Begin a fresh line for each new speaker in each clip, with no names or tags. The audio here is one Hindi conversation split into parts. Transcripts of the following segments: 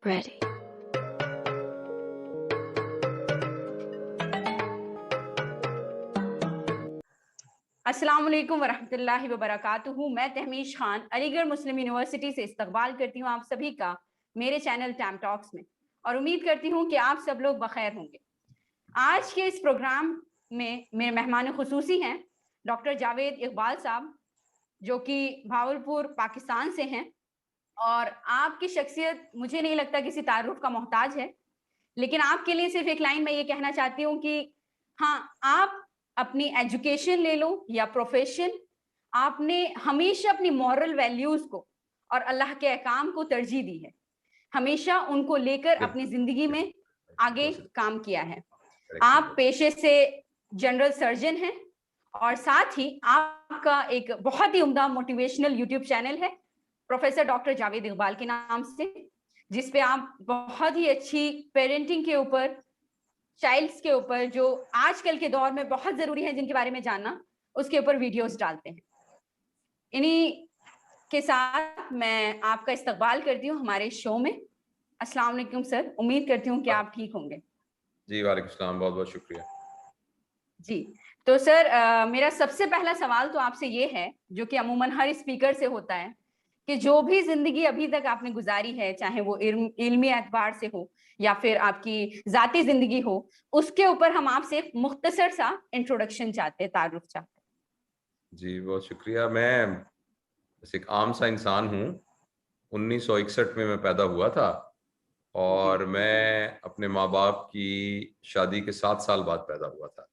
Ready.
अस्सलाम वालेकुम वरहमतुल्लाहि वबरकातुहू। मैं तहमीश खान अलीगढ़ मुस्लिम यूनिवर्सिटी से इस्तकबाल करती हूँ आप सभी का मेरे चैनल टैम टॉक्स में, और उम्मीद करती हूँ कि आप सब लोग बखैर होंगे। आज के इस प्रोग्राम में मेरे मेहमान खुसूसी हैं डॉक्टर जावेद इकबाल साहब, जो कि भावलपुर पाकिस्तान से हैं। और आपकी शख्सियत मुझे नहीं लगता किसी तारुफ का मोहताज है, लेकिन आपके लिए सिर्फ एक लाइन मैं ये कहना चाहती हूँ कि हाँ, आप अपनी एजुकेशन ले लो या प्रोफेशन, आपने हमेशा अपनी मॉरल वैल्यूज को और अल्लाह के अहकाम को तरजीह दी है, हमेशा उनको लेकर अपनी जिंदगी में आगे काम किया है। आप पेशे से जनरल सर्जन हैं और साथ ही आपका एक बहुत ही उम्दा मोटिवेशनल यूट्यूब चैनल है प्रोफेसर डॉक्टर जावेद इकबाल के नाम से, जिस पे आप बहुत ही अच्छी पेरेंटिंग के ऊपर, चाइल्ड्स के ऊपर, जो आजकल के दौर में बहुत जरूरी है जिनके बारे में जानना, उसके ऊपर वीडियोस डालते हैं। इन्हीं के साथ मैं आपका इस्तकबाल करती हूँ हमारे शो में। अस्सलाम वालेकुम सर, उम्मीद करती हूँ कि आप ठीक होंगे।
जी वालेकुम सलाम, बहुत बहुत शुक्रिया
जी। तो सर, मेरा सबसे पहला सवाल तो आपसे ये है, जो कि अमूमन हर स्पीकर से होता है, कि जो भी जिंदगी अभी तक आपने गुजारी है, चाहे वो इल्मी एतबार से हो या फिर आपकी जाती जिंदगी हो, उसके ऊपर हम आपसे एक मुख्तसर सा इंट्रोडक्शन चाहते हैं, तारुफ चाहते हैं।
जी बहुत शुक्रिया। मैं बस एक आम सा इंसान हूँ। 1961 में मैं पैदा हुआ था और मैं अपने माँ बाप की शादी के 7 साल बाद पैदा हुआ था।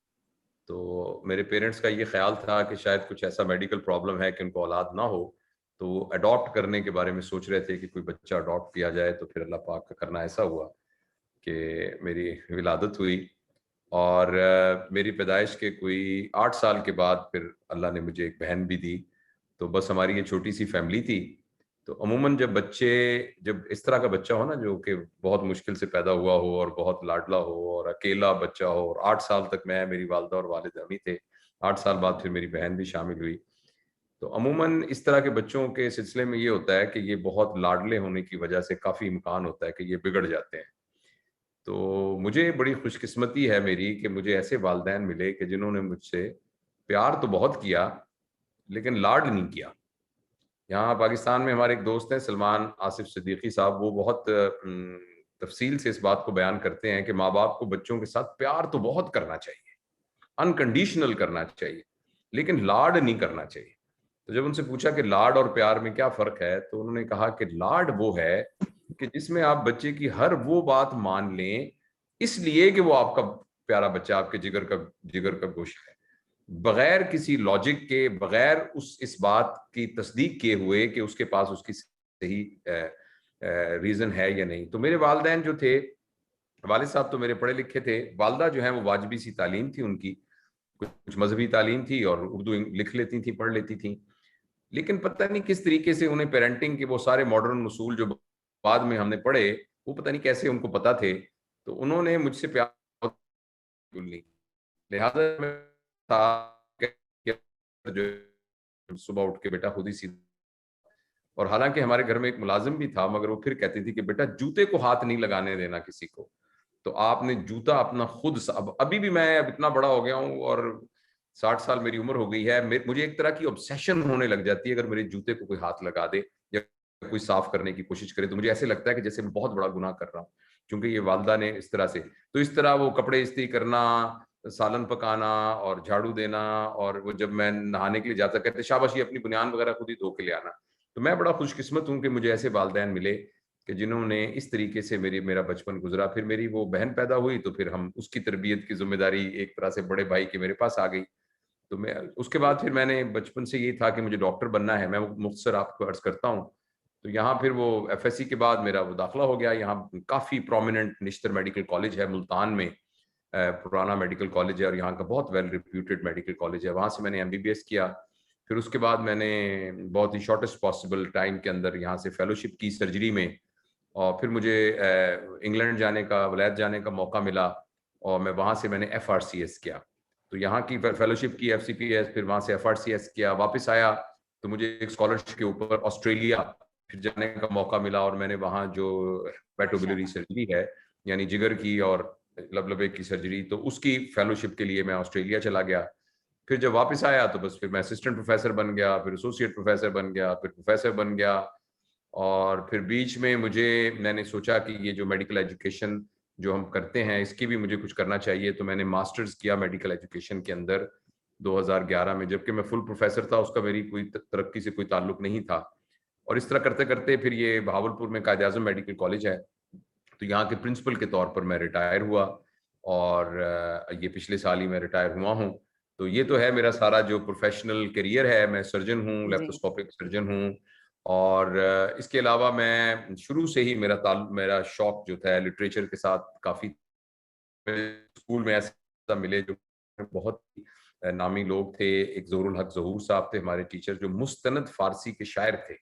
तो मेरे पेरेंट्स का ये ख्याल था कि शायद कुछ ऐसा मेडिकल प्रॉब्लम है कि उनको औलाद ना हो, तो वो अडॉप्ट करने के बारे में सोच रहे थे कि कोई बच्चा अडॉप्ट किया जाए। तो फिर अल्लाह पाक का करना ऐसा हुआ कि मेरी विलादत हुई और मेरी पैदाइश के कोई 8 साल के बाद फिर अल्लाह ने मुझे एक बहन भी दी। तो बस हमारी ये छोटी सी फैमिली थी। तो अमूमन जब इस तरह का बच्चा हो ना, जो कि बहुत मुश्किल से पैदा हुआ हो और बहुत लाडला हो और अकेला बच्चा हो, और 8 साल तक मैं, मेरी वालदा और वालिद हम ही थे। 8 साल बाद फिर मेरी बहन भी शामिल हुई। तो अमूमन इस तरह के बच्चों के सिलसिले में ये होता है कि ये बहुत लाडले होने की वजह से काफ़ी इम्कान होता है कि ये बिगड़ जाते हैं। तो मुझे बड़ी खुशकिस्मती है मेरी कि मुझे ऐसे वालिदैन मिले कि जिन्होंने मुझसे प्यार तो बहुत किया लेकिन लाड नहीं किया। यहाँ पाकिस्तान में हमारे एक दोस्त हैं सलमान आसिफ सिद्दीकी साहब, वो बहुत तफसील से इस बात को बयान करते हैं कि माँ बाप को बच्चों के साथ प्यार तो बहुत करना चाहिए, अनकंडीशनल करना चाहिए, लेकिन लाड नहीं करना चाहिए। तो जब उनसे पूछा कि लाड और प्यार में क्या फ़र्क है, तो उन्होंने कहा कि लाड वो है कि जिसमें आप बच्चे की हर वो बात मान लें, इसलिए कि वो आपका प्यारा बच्चा, आपके जिगर का गोश्त है, बगैर किसी लॉजिक के, बगैर इस बात की तस्दीक किए हुए कि उसके पास उसकी सही रीज़न है या नहीं। तो मेरे वालिदैन जो थे, वालिद साहब तो मेरे पढ़े लिखे थे, वालदा जो है वो वाजबी सी तालीम थी उनकी, कुछ मजहबी तालीम थी और उर्दू लिख लेती थी, पढ़ लेती थी। लेकिन पता नहीं किस तरीके से उन्हें पेरेंटिंग के वो सारे मॉडर्न उसूल जो बाद में हमने पढ़े, वो पता नहीं कैसे उनको पता थे। तो उन्होंने मुझसे प्यार बिल्कुल नहीं, लिहाजा मैं था कि जो सुबह उठ के बेटा खुद ही सीधा, और हालांकि हमारे घर में एक मुलाजिम भी था, मगर वो फिर कहती थी कि बेटा जूते को हाथ नहीं लगाने देना किसी को, तो आपने जूता अपना खुद। अब अभी भी मैं अब इतना बड़ा हो गया हूँ और 60 साल मेरी उम्र हो गई है, मुझे एक तरह की ऑब्सेशन होने लग जाती है अगर मेरे जूते को कोई हाथ लगा दे या कोई साफ करने की कोशिश करे, तो मुझे ऐसे लगता है कि जैसे मैं बहुत बड़ा गुनाह कर रहा हूँ, क्योंकि ये वालदा ने इस तरह से, तो इस तरह वो कपड़े इस्त्री करना, सालन पकाना और झाड़ू देना, और वो जब मैं नहाने के लिए जाता कहते शाबाश ये अपनी बुनियान वगैरह खुद ही धो के ले आना। तो मैं बड़ा खुशकिस्मत हूँ कि मुझे ऐसे वालिदैन मिले कि जिन्होंने इस तरीके से मेरा बचपन गुजरा। फिर मेरी वो बहन पैदा हुई, तो फिर हम उसकी तरबियत की जिम्मेदारी एक तरह से बड़े भाई की मेरे पास आ गई। तो मैं उसके बाद फिर मैंने बचपन से ये था कि मुझे डॉक्टर बनना है। मैं मुख्तसर आपको अर्ज करता हूँ, तो यहाँ फिर वो एफएससी के बाद मेरा वो दाखिला हो गया। यहाँ काफ़ी प्रोमिनेंट निश्तर मेडिकल कॉलेज है मुल्तान में, पुराना मेडिकल कॉलेज है और यहाँ का बहुत वेल रिप्यूटेड मेडिकल कॉलेज है। वहाँ से मैंने एमबीबीएस किया। फिर उसके बाद मैंने बहुत ही शॉर्टेस्ट पॉसिबल टाइम के अंदर यहाँ से फेलोशिप की सर्जरी में, और फिर मुझे इंग्लैंड जाने का, वलैत जाने का मौका मिला, और मैं वहाँ से मैंने एफआरसीएस किया। तो यहाँ की फेलोशिप की, एफसीपीएस, फिर वहाँ से एफआरसीएस किया, वापस आया तो मुझे एक स्कॉलरशिप के ऊपर ऑस्ट्रेलिया फिर जाने का मौका मिला और मैंने वहाँ जो हेपेटोबिलियरी सर्जरी है, यानी जिगर की और लबलबे की सर्जरी, तो उसकी फेलोशिप के लिए मैं ऑस्ट्रेलिया चला गया। फिर जब वापस आया तो बस फिर मैं असिस्टेंट प्रोफेसर बन गया, फिर एसोसिएट प्रोफेसर बन गया, फिर प्रोफेसर बन गया। और फिर बीच में मैंने सोचा कि ये जो मेडिकल एजुकेशन जो हम करते हैं इसकी भी मुझे कुछ करना चाहिए, तो मैंने मास्टर्स किया मेडिकल एजुकेशन के अंदर 2011 में, जबकि मैं फुल प्रोफेसर था, उसका मेरी कोई तरक्की से कोई ताल्लुक नहीं था। और इस तरह करते करते फिर ये बहावलपुर में कायद आज़म मेडिकल कॉलेज है, तो यहाँ के प्रिंसिपल के तौर पर मैं रिटायर हुआ और ये पिछले साल ही मैं रिटायर हुआ हूँ। तो ये तो है मेरा सारा जो प्रोफेशनल करियर है। मैं सर्जन हूँ,
जी।
लेप्रोस्कोपिक सर्जन हूँ। और इसके अलावा मैं शुरू से ही मेरा शौक जो था लिटरेचर के साथ काफ़ी। स्कूल में ऐसा मिले जो बहुत नामी लोग थे। एक ज़हुरुल हक ज़हूर साहब थे हमारे टीचर, जो मुस्तनद फारसी के शायर थे।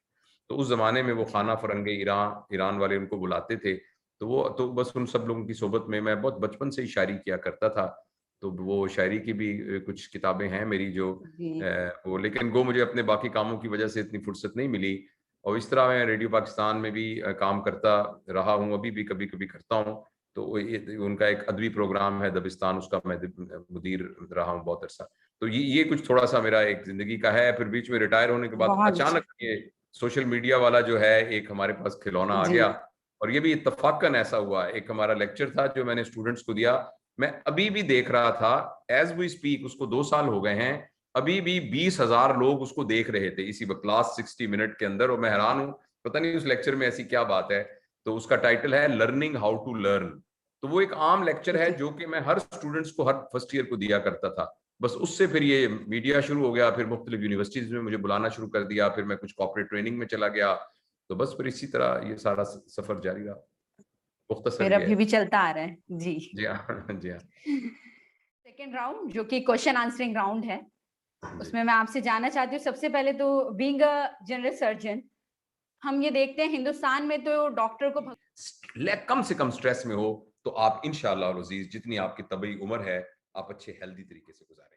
तो उस ज़माने में वो खाना फ़रंगे ईरान वाले उनको बुलाते थे। तो बस उन सब लोगों की सोबत में मैं बहुत बचपन से ही शायरी किया करता था। तो वो शायरी की भी कुछ किताबें हैं मेरी जो
जी।
वो, लेकिन वो मुझे अपने बाकी कामों की वजह से इतनी फुर्सत नहीं मिली। और इस तरह मैं रेडियो पाकिस्तान में भी काम करता रहा हूँ, अभी भी कभी-कभी करता हूँ। तो ये उनका एक अदबी प्रोग्राम है दबिस्तान, उसका मैं मुदीर रहा हूँ बहुत अरसा। तो ये कुछ थोड़ा-सा मेरा एक ज़िंदगी का है। फिर बीच में रिटायर होने के बाद
बहुत
अचानक ये सोशल मीडिया वाला जो है एक हमारे पास खिलौना आ
जी।
गया। और ये भी इत्तफ़ाक़न ऐसा हुआ, एक हमारा लेक्चर था जो मैंने स्टूडेंट्स को दिया। मैं अभी भी देख रहा था, एज़ वी स्पीक उसको 2 साल हो गए हैं, अभी भी 20,000 लोग उसको देख रहे थे इसी वक़्त लास्ट 60 मिनट के अंदर। और मैं हैरान हूँ, पता नहीं उस लेक्चर में ऐसी क्या बात है। तो उसका टाइटल है लर्निंग हाउ टू लर्न। तो वो एक आम लेक्चर है
जी।
जो कि मैं हर स्टूडेंट्स को हर फर्स्ट ईयर को दिया करता था। बस उससे फिर ये मीडिया शुरू हो गया, फिर मुख्तलिफ यूनिवर्सिटीज़ में मुझे बुलाना शुरू कर दिया, फिर मैं कुछ कॉर्पोरेट ट्रेनिंग में चला गया। तो बस फिर इसी तरह ये सारा सफ़र जारी रहा। मुख्तसर
फिर
ये
अभी
है।
भी चलता आ रहा है। जी।
जी हाँ, जी हाँ।
सेकंड राउंड जो कि क्वेश्चन आंसरिंग राउंड है,
जी।
उसमें मैं आपसे जानना चाहती हूँ सबसे पहले तो बीइंग अ जनरल सर्जन, हम ये देखते हैं हिंदुस्तान में तो डॉक्टर को
कम से कम स्ट्रेस में हो तो आप इंशाअल्लाह अज़ीज़ जितनी आपकी तबी उम्र है, आप अच्छे हेल्दी तरीके से गुज़ारें।